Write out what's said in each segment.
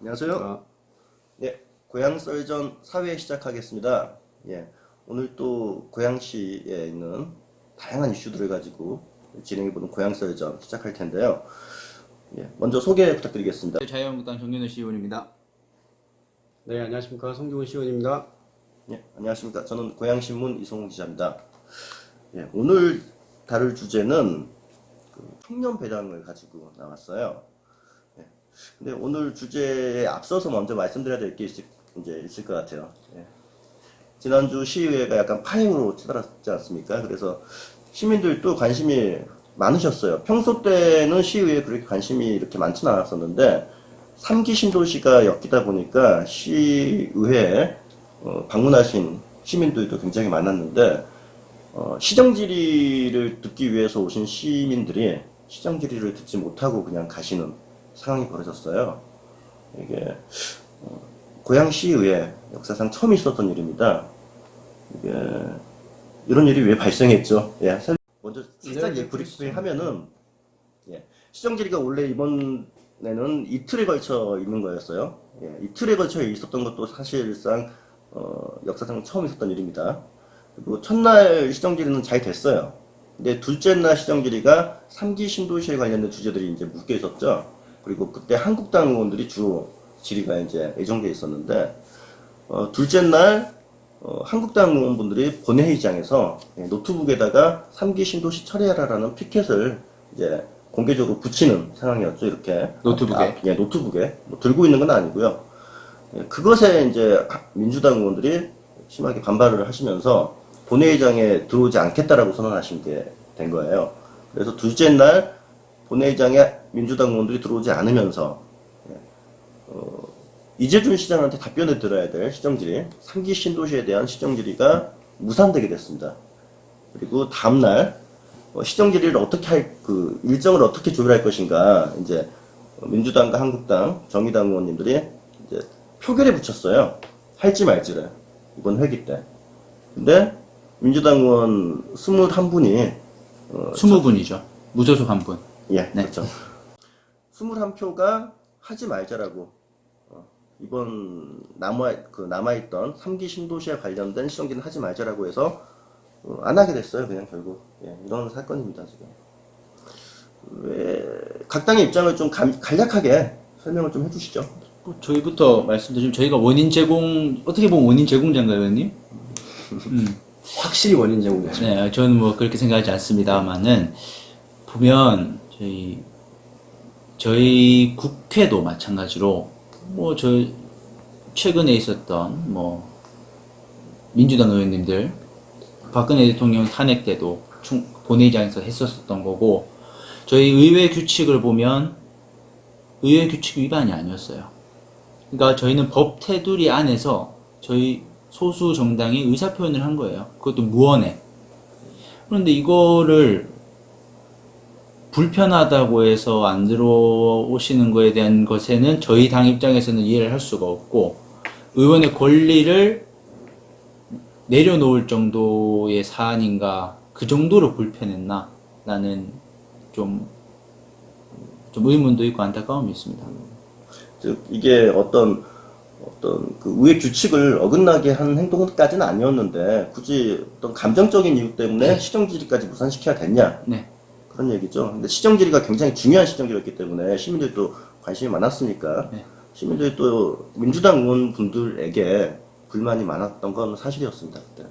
안녕하세요. 예, 고양썰전 4회 시작하겠습니다. 예, 오늘 또 고양시에 있는 다양한 이슈들을 가지고 진행해보는 고양썰전 시작할 텐데요. 예, 먼저 소개 부탁드리겠습니다. 자유한국당 정윤호 시의원입니다. 네, 안녕하십니까. 성규훈 시의원입니다. 예, 안녕하십니까. 저는 고양신문 이성훈 기자입니다. 예, 오늘 다룰 주제는 청년 배당을 가지고 나왔어요. 근데 오늘 주제에 앞서서 먼저 말씀드려야 될 게 있을 것 같아요. 예. 지난주 시의회가 약간 파행으로 치달았지 않습니까? 그래서 시민들도 관심이 많으셨어요. 평소 때는 시의회에 그렇게 관심이 이렇게 많지는 않았었는데 3기 신도시가 엮이다 보니까 시의회에 방문하신 시민들도 굉장히 많았는데 시정 질의를 듣기 위해서 오신 시민들이 시정 질의를 듣지 못하고 그냥 가시는 상황이 벌어졌어요. 이게 고양시의회 역사상 처음 있었던 일입니다. 이게 이런 일이 왜 발생했죠? 예, 먼저 살짝 브리핑 하면은 시정 질의가 원래 이번에는 이틀에 걸쳐 있는 거였어요. 예, 이틀에 걸쳐 있었던 것도 사실상 역사상 처음 있었던 일입니다. 그리고 첫날 시정 질의는 잘 됐어요. 근데 둘째 날 시정 질의가 3기 신도시에 관련된 주제들이 이제 묶여 있었죠. 그리고 그때 한국당 의원들이 주로 질의가 이제 예정돼 있었는데, 둘째 날, 한국당 의원분들이 본회의장에서 노트북에다가 3기 신도시 철회하라라는 피켓을 이제 공개적으로 붙이는 상황이었죠, 이렇게. 노트북에? 예, 노트북에. 뭐 들고 있는 건 아니고요. 예, 그것에 이제 민주당 의원들이 심하게 반발을 하시면서 본회의장에 들어오지 않겠다라고 선언하신 게 된 거예요. 그래서 둘째 날, 본회의장에 민주당 의원들이 들어오지 않으면서 이재준 시장한테 답변을 들어야 될 시정질의 3기 신도시에 대한 시정질의가 무산되게 됐습니다. 그리고 다음날 시정질의를 어떻게 일정을 어떻게 조율할 것인가 이제 민주당과 한국당, 정의당 의원님들이 이제 표결에 붙였어요. 할지 말지를 이번 회기 때. 근데 민주당 의원 21분이 20분이죠. 무소속 한 분. 예, 네. 그렇죠. 21표가 하지 말자라고 이번 남아있던 3기 신도시에 관련된 시정질은 하지 말자라고 해서 안 하게 됐어요. 그냥 결국 이런 사건입니다. 지금 각 당의 입장을 좀 간략하게 설명을 좀 해주시죠. 저희부터 말씀드리면 저희가 어떻게 보면 원인 제공자인가요, 의원님? 확실히 원인 제공자죠. 네, 저는 뭐 그렇게 생각하지 않습니다만은 보면 저희 국회도 마찬가지로 최근에 있었던 민주당 의원님들 박근혜 대통령 탄핵 때도 본회의장에서 했었던 거고, 저희 의회 규칙을 보면 의회 규칙 위반이 아니었어요. 그러니까 저희는 법 테두리 안에서 저희 소수 정당이 의사표현을 한 거예요. 그것도 무언에. 그런데 이거를 불편하다고 해서 안 들어오시는 거에 대한 것에는 저희 당 입장에서는 이해를 할 수가 없고, 의원의 권리를 내려놓을 정도의 사안인가, 그 정도로 불편했나? 라는 좀 의문도 있고 안타까움이 있습니다. 즉 이게 어떤 그 의회 규칙을 어긋나게 한 행동까지는 아니었는데 굳이 어떤 감정적인 이유 때문에 시정질의까지 무산시켜야 됐냐? 네. 그런 얘기죠. 근데 시정질의가 굉장히 중요한 시정질의였기 때문에 시민들도 관심이 많았으니까 시민들이 또 민주당 의원분들에게 불만이 많았던 건 사실이었습니다. 그때.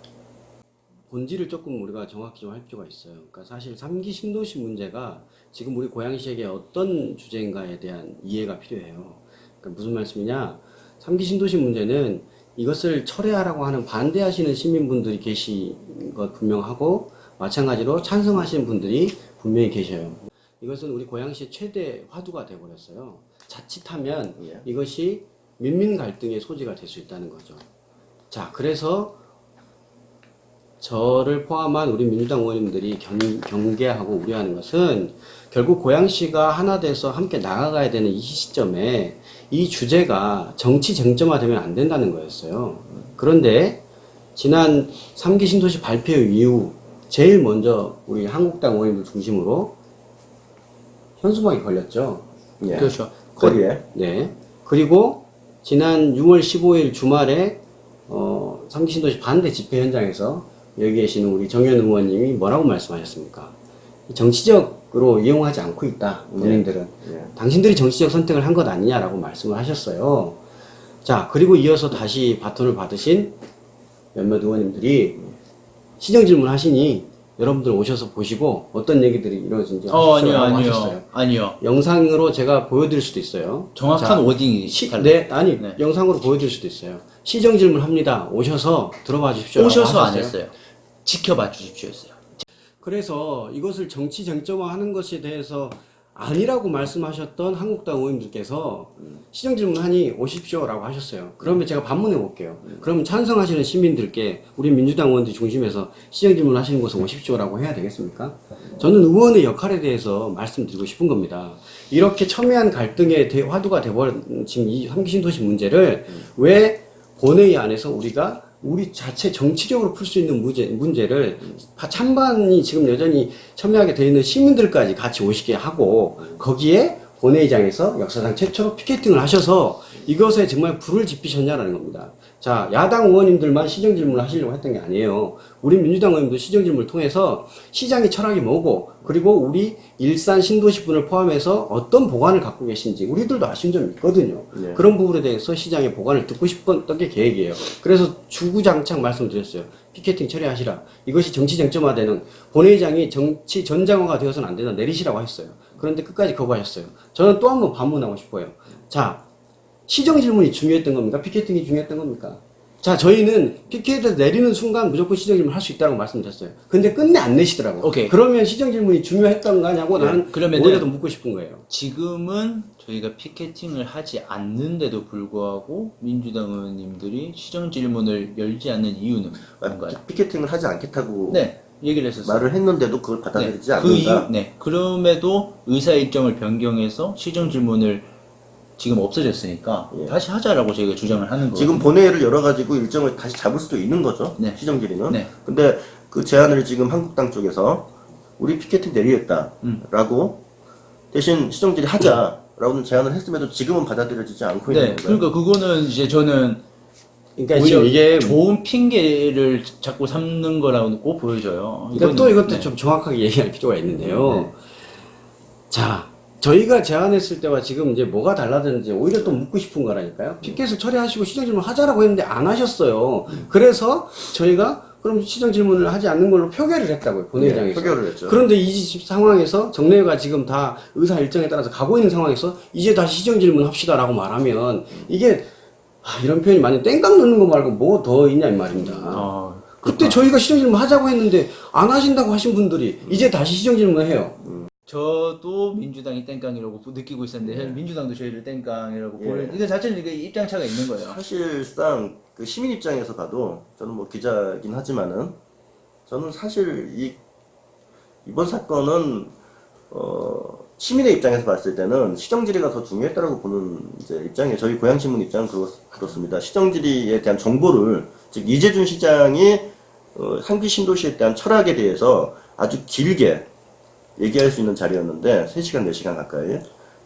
본질을 조금 우리가 정확히 좀 할 필요가 있어요. 그러니까 사실 3기 신도시 문제가 지금 우리 고양시에게 어떤 주제인가에 대한 이해가 필요해요. 그러니까 무슨 말씀이냐? 3기 신도시 문제는 이것을 철회하라고 하는 반대하시는 시민분들이 계신 것 분명하고, 마찬가지로 찬성하시는 분들이 분명히 계셔요. 이것은 우리 고양시의 최대 화두가 되어버렸어요. 자칫하면 이것이 민민 갈등의 소지가 될 수 있다는 거죠. 자, 그래서 저를 포함한 우리 민주당 의원님들이 경계하고 우려하는 것은 결국 고양시가 하나 돼서 함께 나아가야 되는 이 시점에 이 주제가 정치 쟁점화되면 안 된다는 거였어요. 그런데 지난 3기 신도시 발표 이후 제일 먼저 우리 한국당 의원님들 중심으로 현수막이 걸렸죠. 예. 그렇죠. 거리에. 네. 그리고 지난 6월 15일 주말에 3기 신도시 반대 집회 현장에서 여기 계시는 우리 정현 의원님이 뭐라고 말씀하셨습니까? 정치적으로 이용하지 않고 있다. 의원님들은 당신들이 정치적 선택을 한 것 아니냐라고 말씀을 하셨어요. 자, 그리고 이어서 다시 바톤을 받으신 몇몇 의원님들이 시정 질문 하시니 여러분들 오셔서 보시고 어떤 얘기들이 이루어진지 하셨어요. 아니요. 영상으로 제가 보여드릴 수도 있어요. 정확한 워딩이 달라요. 네. 영상으로 보여드릴 수도 있어요. 시정 질문 합니다. 오셔서 들어봐 주십시오. 오셔서 안 했어요. 지켜봐 주십시오였어요. 그래서 이것을 정치 쟁점화하는 것에 대해서 아니라고 말씀하셨던 한국당 의원님들께서 시정 질문하니 오십시오라고 하셨어요. 그러면 제가 반문해 볼게요. 그러면 찬성하시는 시민들께 우리 민주당 의원들 중심에서 시정 질문하시는 곳에 오십시오라고 해야 되겠습니까? 저는 의원의 역할에 대해서 말씀드리고 싶은 겁니다. 이렇게 첨예한 갈등의 화두가 돼버린 지금 이 3기 신도시 문제를 왜 본회의 안에서 우리 자체 정치적으로 풀 수 있는 문제를 찬반이 지금 여전히 첨예하게 되어 있는 시민들까지 같이 오시게 하고 거기에 본회의장에서 역사상 최초로 피켓팅을 하셔서 이것에 정말 불을 지피셨냐라는 겁니다. 자, 야당 의원님들만 시정 질문을 하시려고 했던 게 아니에요. 우리 민주당 의원님도 시정 질문을 통해서 시장의 철학이 뭐고 그리고 우리 일산 신도시분을 포함해서 어떤 보관을 갖고 계신지 우리들도 아쉬운 점이 있거든요. 네. 그런 부분에 대해서 시장의 보관을 듣고 싶었던 게 계획이에요. 그래서 주구장창 말씀드렸어요. 피켓팅 처리하시라. 이것이 정치 쟁점화되는 본회의장이 정치 전장화가 되어서는 안 된다. 내리시라고 했어요. 그런데 끝까지 거부하셨어요. 저는 또 한 번 반문하고 싶어요. 자, 시정 질문이 중요했던 겁니까? 피켓팅이 중요했던 겁니까? 자, 저희는 피켓에서 내리는 순간 무조건 시정 질문 할 수 있다고 말씀드렸어요. 근데 끝내 안 내시더라고. 오케이. 그러면 시정 질문이 중요했던 거냐고 나는 오히려 더 묻고 싶은 거예요. 지금은 저희가 피켓팅을 하지 않는데도 불구하고 민주당 의원님들이 시정 질문을 열지 않는 이유는 뭔가요? 피켓팅을 하지 않겠다고 얘기를 했었어요. 말을 했는데도 그걸 받아들이지 않는다. 그럼에도 의사 일정을 변경해서 시정 질문을 지금 없어졌으니까 다시 하자라고 저희가 주장을 하는 거예요. 지금 본회의를 열어가지고 일정을 다시 잡을 수도 있는 거죠. 시정질의는. 근데 그 제안을 지금 한국당 쪽에서 우리 피켓팅 내리겠다라고 대신 시정질의 하자라고는 제안을 했음에도 지금은 받아들여지지 않고 있는 거예요. 그러니까 그거는 이제 저는 그러니까 오히려 지금 이게 좋은 핑계를 자꾸 삼는 거라고 보여져요. 그러니까 또 이것도 좀 정확하게 얘기할 필요가 있는데요. 자, 저희가 제안했을 때와 지금 이제 뭐가 달라졌는지 오히려 또 묻고 싶은 거라니까요. 피켓을 처리하시고 시정 질문 하자라고 했는데 안 하셨어요. 그래서 저희가 그럼 시정 질문을 하지 않는 걸로 표결을 했다고요. 본회의장에서. 표결을 했죠. 그런데 이 상황에서 정례가 지금 다 의사 일정에 따라서 가고 있는 상황에서 이제 다시 시정 질문 합시다라고 말하면 이게 이런 표현이 많이 땡깡 넣는 거 말고 뭐 더 있냐 이 말입니다. 그때 저희가 시정 질문 하자고 했는데 안 하신다고 하신 분들이 이제 다시 시정 질문을 해요. 저도 민주당이 땡깡이라고 느끼고 있었는데 민주당도 저희를 땡깡이라고 보는 이거 자체는 이게 입장 차가 있는 거예요. 사실상 그 시민 입장에서 봐도 저는 뭐 기자긴 하지만은 저는 사실 이번 사건은 시민의 입장에서 봤을 때는 시정질의가 더 중요했다라고 보는 이제 입장이에요. 저희 고양신문 입장은 그렇습니다. 시정질의에 대한 정보를 즉 이재준 시장이 3기 신도시에 대한 철학에 대해서 아주 길게 얘기할 수 있는 자리였는데 3시간, 4시간 가까이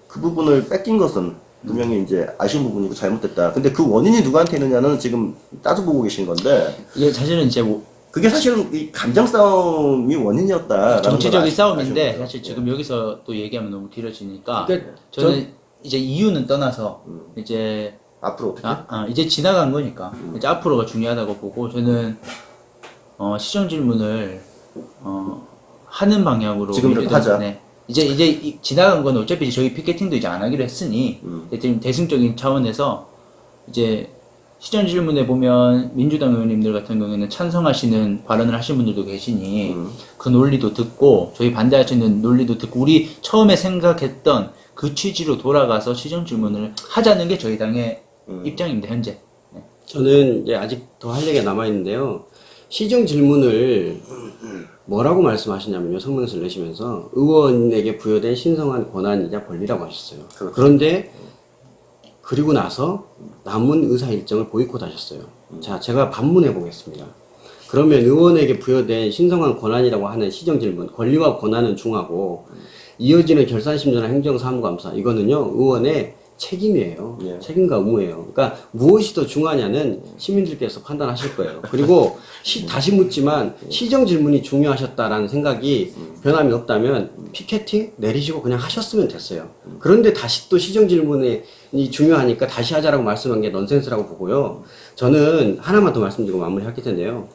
그 부분을 뺏긴 것은 분명히 이제 아쉬운 부분이고 잘못됐다. 근데 그 원인이 누구한테 있느냐는 지금 따져보고 계신 건데 이게 사실은 이제 그게 사실은 이 감정 싸움이 원인이었다. 정치적인 싸움인데 사실 지금 여기서 또 얘기하면 너무 길어지니까 그러니까 저는 이제 이유는 떠나서 이제 앞으로 어떻게? 이제 지나간 거니까 이제 앞으로가 중요하다고 보고 저는 시정 질문을 하는 방향으로 지금이라도 하자. 이제 지나간 건 어차피 저희 피켓팅도 이제 안 하기로 했으니 지금 대승적인 차원에서 이제 시정 질문에 보면 민주당 의원님들 같은 경우에는 찬성하시는 발언을 하신 분들도 계시니 그 논리도 듣고 저희 반대하시는 논리도 듣고 우리 처음에 생각했던 그 취지로 돌아가서 시정 질문을 하자는 게 저희 당의 입장입니다. 현재. 저는 이제 아직 더 할 얘기가 남아 있는데요. 시정 질문을 뭐라고 말씀하시냐면요. 성명서를 내시면서 의원에게 부여된 신성한 권한이자 권리라고 하셨어요. 그런데 그리고 나서 남은 의사 일정을 보이콧하셨어요. 자, 제가 반문해 보겠습니다. 그러면 의원에게 부여된 신성한 권한이라고 하는 시정 질문, 권리와 권한은 중하고 이어지는 결산심사나 행정사무감사 이거는요 의원의 책임이에요. 예. 책임과 의무예요. 그러니까 무엇이 더 중요하냐는 시민들께서 판단하실 거예요. 그리고 다시 묻지만 시정 질문이 중요하셨다라는 생각이 변함이 없다면 피켓팅 내리시고 그냥 하셨으면 됐어요. 그런데 다시 또 시정 질문이 중요하니까 다시 하자라고 말씀한 게 넌센스라고 보고요. 저는 하나만 더 말씀드리고 마무리할 텐데요.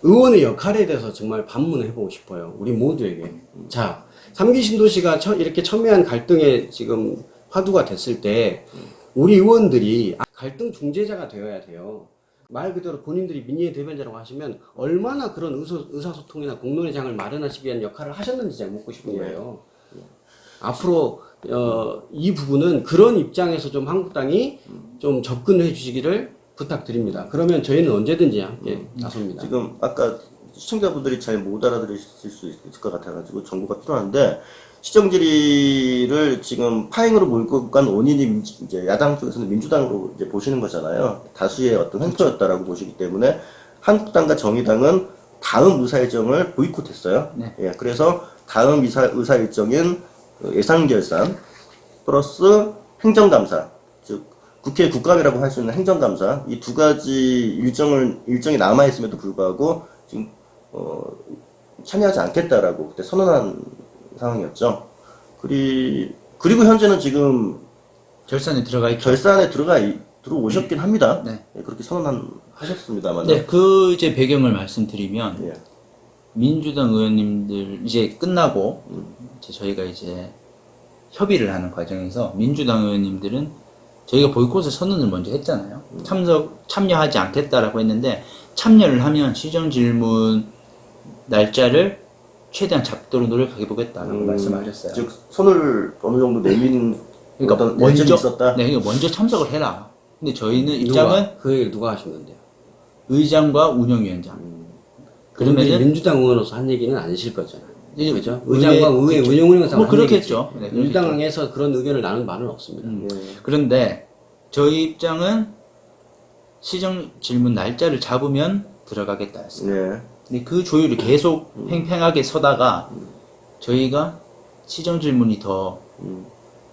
의원의 역할에 대해서 정말 반문을 해보고 싶어요. 우리 모두에게. 자, 3기 신도시가 이렇게 첨예한 갈등에 지금 화두가 됐을 때 우리 의원들이 갈등 중재자가 되어야 돼요. 말 그대로 본인들이 민의의 대변자라고 하시면 얼마나 그런 의사소통이나 공론의 장을 마련하시기 위한 역할을 하셨는지 제가 묻고 싶은 거예요. 앞으로 이 부분은 그런 입장에서 좀 한국당이 좀 접근해 주시기를 부탁드립니다. 그러면 저희는 언제든지 함께 나섭니다. 지금 아까 시청자분들이 잘 못 알아들으실 수 있을 것 같아가지고 정보가 필요한데 시정 질의를 지금 파행으로 몰고 간 원인이 이제 야당 쪽에서는 민주당으로 이제 보시는 거잖아요. 다수의 어떤 횡포였다라고 보시기 때문에 한국당과 정의당은 다음 의사일정을 보이콧했어요. 네. 예, 그래서 다음 의사일정인 예산결산 플러스 행정감사, 즉 국회 국감이라고 할 수 있는 행정감사 이 두 가지 일정이 남아 있음에도 불구하고 지금 참여하지 않겠다라고 그때 선언한 상황이었죠. 그리고 현재는 지금 결산에 들어가 있죠. 결산에 들어오셨긴 합니다. 네. 예, 그렇게 선언하셨습니다만. 네, 그 이제 배경을 말씀드리면 예. 민주당 의원님들 이제 끝나고 이제 저희가 이제 협의를 하는 과정에서 민주당 의원님들은 저희가 보이콧을 선언을 먼저 했잖아요. 참여하지 않겠다라고 했는데 참여를 하면 시정 질문 날짜를 최대한 잡도록 노력해 보겠다라고 말씀하셨어요. 즉 손을 어느 정도 내민 그러니까 어떤 먼저 예정이 있었다. 네, 그러니까 먼저 참석을 해라. 근데 저희는 입장은 그 얘기를 누가 하신 건데요? 의장과 운영위원장. 그러면 그러면은 민주당 의원으로서 한 얘기는 아니실 거잖아요. 이제 그죠? 의장과 의회 운영위원장 뭐 그렇겠죠. 네, 그렇겠죠. 민주당에서 그런 의견을 나눈 바는 없습니다. 그런데 저희 입장은 시정 질문 날짜를 잡으면 들어가겠다 했어요. 예. 근데 그 조율이 계속 팽팽하게 서다가 저희가 시정 질문이 더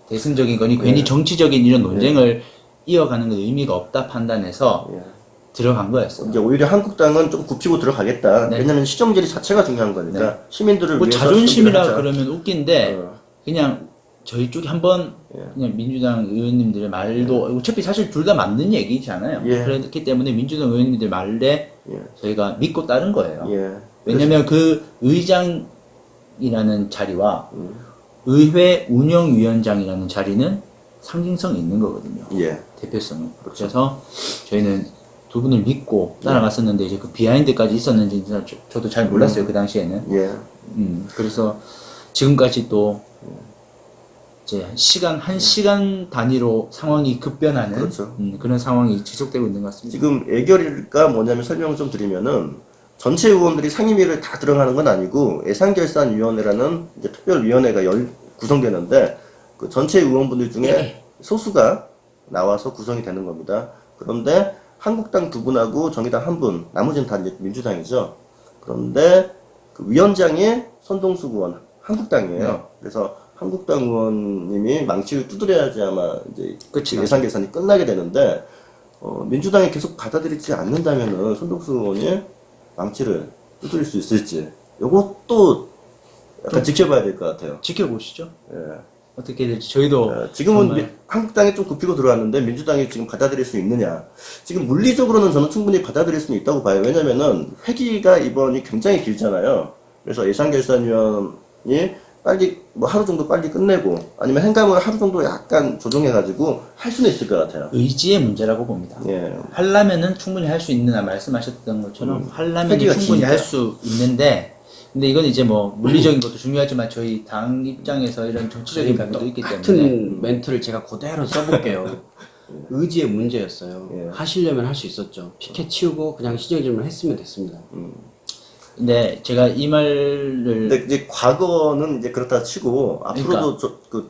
대승적인 거니 괜히 정치적인 이런 논쟁을 이어가는 건 의미가 없다 판단해서 예. 들어간 거였어요. 이제 오히려 한국당은 좀 굽히고 들어가겠다. 네. 왜냐면 시정 질의 자체가 중요한 거니까 시민들을 뭐 위해서 자존심이라 시정 질의를 하자. 그러면 웃긴데 어. 그냥 저희 쪽이 한번 그냥 민주당 의원님들의 말도 어차피 사실 둘 다 맞는 얘기잖아요. 예. 그렇기 때문에 민주당 의원님들 말에 예. 저희가 믿고 따른 거예요. 예. 왜냐면 그 의장이라는 자리와 의회 운영위원장이라는 자리는 상징성이 있는 거거든요. 예. 대표성이. 그래서 저희는 두 분을 믿고 따라갔었는데 이제 그 비하인드까지 있었는지 저도 잘 몰랐어요. 그 당시에는. 예. 그래서 지금까지 또 이제 한 시간 단위로 상황이 급변하는 그렇죠. 그런 상황이 지속되고 있는 것 같습니다. 지금 애결일가 뭐냐면 설명을 좀 드리면은 전체 의원들이 상임위를 다 들어가는 건 아니고 예산결산위원회라는 이제 특별위원회가 구성되는데 그 전체 의원분들 중에 소수가 나와서 구성이 되는 겁니다. 그런데 한국당 두 분하고 정의당 한 분, 나머지는 다 이제 민주당이죠. 그런데 그 위원장이 선동수 의원, 한국당이에요. 네. 그래서 한국당 의원님이 망치를 두드려야지 아마 이제 그치, 예산 계산이 끝나게 되는데 민주당이 계속 받아들이지 않는다면은 손동수 의원이 망치를 두드릴 수 있을지 이것도 약간 지켜봐야 될 것 같아요. 지켜보시죠. 예. 어떻게 될지 저희도 지금은 정말 한국당이 좀 굽히고 들어왔는데 민주당이 지금 받아들일 수 있느냐? 지금 물리적으로는 저는 충분히 받아들일 수는 있다고 봐요. 왜냐면은 회기가 이번이 굉장히 길잖아요. 그래서 예산결산위원이 빨리 뭐 하루 정도 빨리 끝내고 아니면 행감을 하루 정도 약간 조정해가지고 할 수는 있을 것 같아요. 의지의 문제라고 봅니다. 예. 하려면은 충분히 할 수 있느냐 말씀하셨던 것처럼 하려면 회기가 충분히 기니까. 할 수 있는데 근데 이건 이제 뭐 물리적인 것도 중요하지만 저희 당 입장에서 이런 정치적인 부분도 있기 때문에 같은 멘트를 제가 그대로 써볼게요. 의지의 문제였어요. 예. 하시려면 할 수 있었죠. 피켓 치우고 그냥 시정 질문 했으면 됐습니다. 근데 제가 이 말을 근데 이제 과거는 이제 그렇다 치고 앞으로도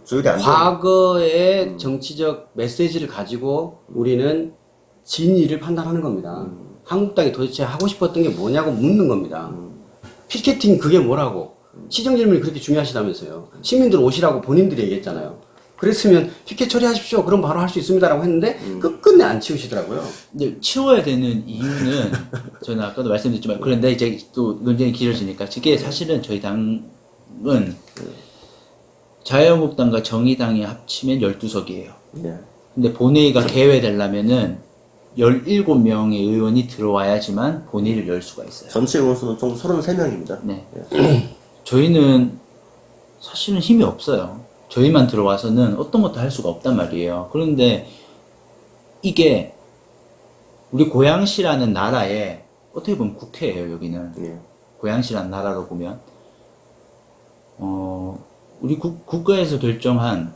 조율이 안 되는 과거의 정치적 메시지를 가지고 우리는 진위를 판단하는 겁니다. 한국당이 도대체 하고 싶었던 게 뭐냐고 묻는 겁니다. 피켓팅 그게 뭐라고? 시정 질문이 그렇게 중요하시다면서요. 시민들 오시라고 본인들이 얘기했잖아요. 그랬으면 피켓 처리하십시오. 그럼 바로 할 수 있습니다라고 했는데 끝끝내 안 치우시더라고요. 근데 치워야 되는 이유는 저는 아까도 말씀드렸지만 그런데 이제 또 논쟁이 길어지니까 이게 사실은 저희 당은 자유한국당과 정의당이 합치면 12석이에요. 예. 근데 본회의가 개회되려면은 17명의 의원이 들어와야지만 본회의를 열 수가 있어요. 전체 의원 수는 총 33명입니다. 네. 저희는 사실은 힘이 없어요. 저희만 들어와서는 어떤 것도 할 수가 없단 말이에요. 그런데 이게 우리 고양시라는 나라에 어떻게 보면 국회예요, 여기는. 예. 고양시라는 나라로 보면. 우리 국가에서 결정한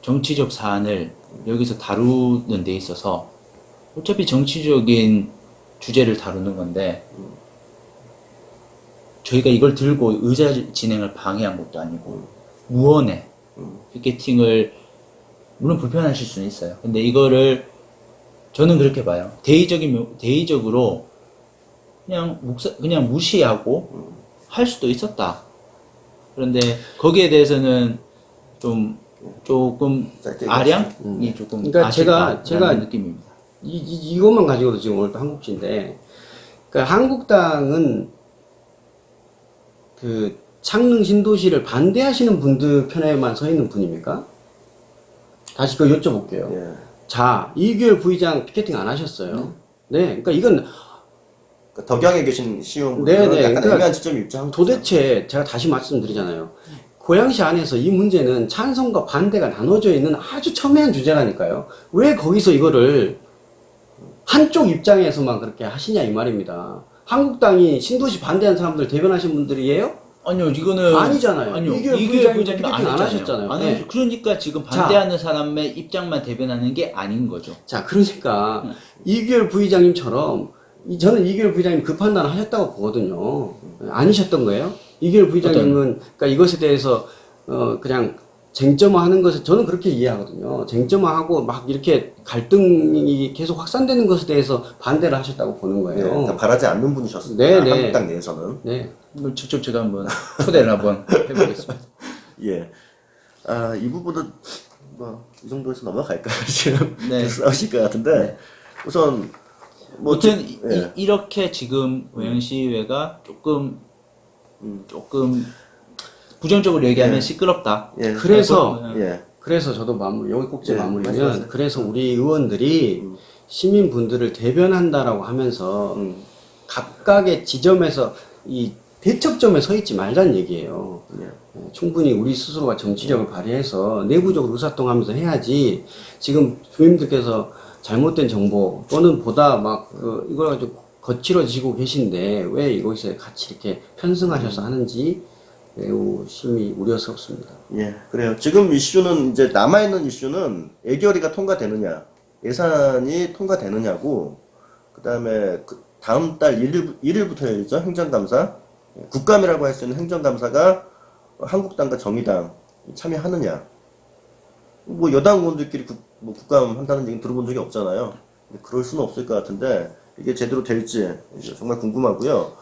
정치적 사안을 여기서 다루는 데 있어서 어차피 정치적인 주제를 다루는 건데 저희가 이걸 들고 의사 진행을 방해한 것도 아니고 무언에 피켓팅을 물론 불편하실 수는 있어요. 근데 이거를 저는 그렇게 봐요. 대의적으로 그냥 무시하고 할 수도 있었다. 그런데 거기에 대해서는 조금 짧게 아량이 조금 그러니까 제가 느낌입니다. 이것만 가지고도 지금 오늘 또 한국지인데, 그러니까 한국당은 그 창릉 신도시를 반대하시는 분들 편에만 서 있는 분입니까? 다시 그거 여쭤볼게요. 예. 자, 이규열 부의장 피켓팅 안 하셨어요. 네, 그러니까 이건 그 덕양에 계신 시의원 네, 약간 그러니까 애매한 지점이 있죠. 한국 도대체 제가 다시 말씀드리잖아요. 고양시 안에서 이 문제는 찬성과 반대가 나눠져 있는 아주 첨예한 주제라니까요. 왜 거기서 이거를 한쪽 입장에서만 그렇게 하시냐 이 말입니다. 한국당이 신도시 반대하는 사람들 대변하신 분들이에요? 아니요, 이거는 아니잖아요. 아니요, 이규열 이규열 부의장님 부의장님 안 피켓팅 안 하셨잖아요. 하셨잖아요. 네. 그러니까 지금 반대하는 사람의 입장만 대변하는 게 아닌 거죠. 자, 그러니까 이규열 부의장님처럼 저는 이규열 부의장님 그 판단을 하셨다고 보거든요. 아니셨던 거예요? 이규열 부의장님은 그러니까 이것에 대해서 그냥 쟁점화하는 것을 저는 그렇게 이해하거든요. 쟁점화하고 막 이렇게 갈등이 계속 확산되는 것에 대해서 반대를 하셨다고 보는 예, 거예요. 그러니까 바라지 않는 분이셨습니다. 네, 네. 한국당 내에서는. 네. 이걸 직접 제가 한번 초대를 한번 해보겠습니다. 예. 아, 이 부분은 뭐 이 정도에서 넘어갈까요? 지금 네. 싸우실 것 같은데 우선 뭐 아무튼 예. 이렇게 지금 고양시의회가 조금 부정적으로 얘기하면 예. 시끄럽다. 예. 그래서 예. 그래서 저도 마무리 여기 꼭지 예, 마무리면 말씀하세요. 그래서 우리 의원들이 시민분들을 대변한다라고 하면서 음. 각각의 지점에서 이 대척점에 서 있지 말자는 얘기예요. 예. 충분히 우리 스스로가 정치력을 발휘해서 내부적으로 의사소통하면서 해야지 지금 주민들께서 잘못된 정보 또는 보다 막 이걸 가지고 거칠어지고 계신데 왜 이것에 같이 이렇게 편승하셔서 하는지 매우 심히 우려스럽습니다. 예, 그래요. 지금 이슈는 이제 남아있는 이슈는 예결위가 통과되느냐, 예산이 통과되느냐고, 그 다음에 다음 달 1일부터 열리죠. 행정감사. 국감이라고 할 수 있는 행정감사가 한국당과 정의당 참여하느냐. 뭐 여당 의원들끼리 국감 한다는 얘기 들어본 적이 없잖아요. 그럴 수는 없을 것 같은데 이게 제대로 될지 정말 궁금하고요.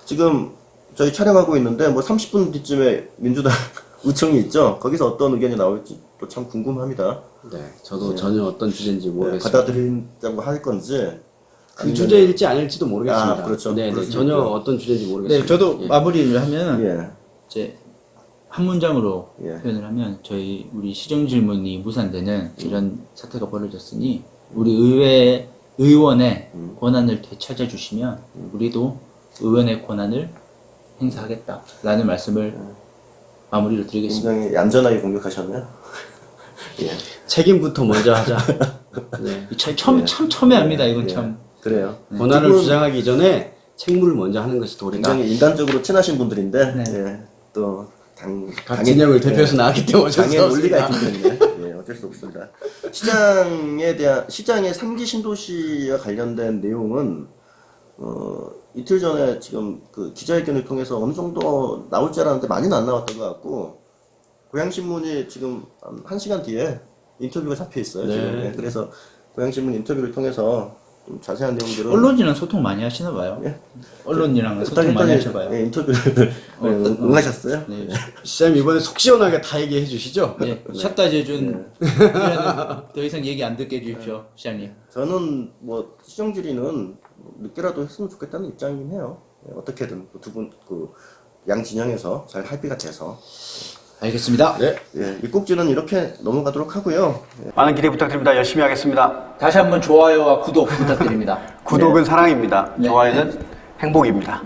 지금 저희 촬영하고 있는데 뭐 30분 뒤쯤에 민주당 의총이 있죠. 거기서 어떤 의견이 나올지 또 참 궁금합니다. 네, 저도 전혀 어떤 주제인지 네, 모르겠습니다. 받아들인다고 할 건지 그 주제일지 아닐지도 모르겠습니다. 아, 그렇죠. 네, 그럴 네, 수 전혀 있고요. 어떤 주제인지 모르겠습니다. 네, 저도 예. 마무리를 하면 예, 이제 한 문장으로 예. 표현을 하면 우리 시정 질문이 무산되는 이런 사태가 벌어졌으니 우리 의원의 권한을 되찾아 주시면 우리도 의원의 권한을 행사하겠다라는 말씀을 마무리를 드리겠습니다. 굉장히 얌전하게 공격하셨네요. 예, 책임부터 먼저 하자. 네. 참 첨예합니다. 이건 예. 참. 그래요. 권한을 두 분 주장하기 전에 책무를 먼저 하는 것이 도리다. 굉장히 인간적으로 친하신 분들인데 네. 예, 또 각 진영을 대표해서 나왔기 때문에 어쩔 수 당연 논리가 없습니다. 있기 때문에 예, 어쩔 수 없습니다. 시장의 3기 신도시와 관련된 내용은 이틀 전에 지금 그 기자회견을 통해서 어느 정도 나올 줄 알았는데 많이는 안 나왔던 것 같고 고양신문이 지금 한 1시간 뒤에 인터뷰가 잡혀 있어요. 네. 지금. 예, 그래서 고양신문 인터뷰를 통해서 좀 자세한 내용들은 언론이랑 소통 많이 하시나 봐요. 예? 언론이랑 소통 많이 하셔 봐요. 예, 인터뷰를 응하셨어요? 네. 시장님 이번에 속 시원하게 다 얘기해 주시죠? 네. 샷다 제준 더 이상 얘기 안 듣게 해주십시오, 시장님. 저는 뭐 시정주리는 늦게라도 했으면 좋겠다는 입장이긴 해요. 예, 어떻게든 두 분 그 양 진영에서 잘 합의가 돼서 알겠습니다. 네. 예, 입국지는 이렇게 넘어가도록 하고요. 많은 기대 부탁드립니다. 열심히 하겠습니다. 다시 한번 좋아요와 구독 부탁드립니다. 구독은 사랑입니다. 네. 좋아요는 행복입니다.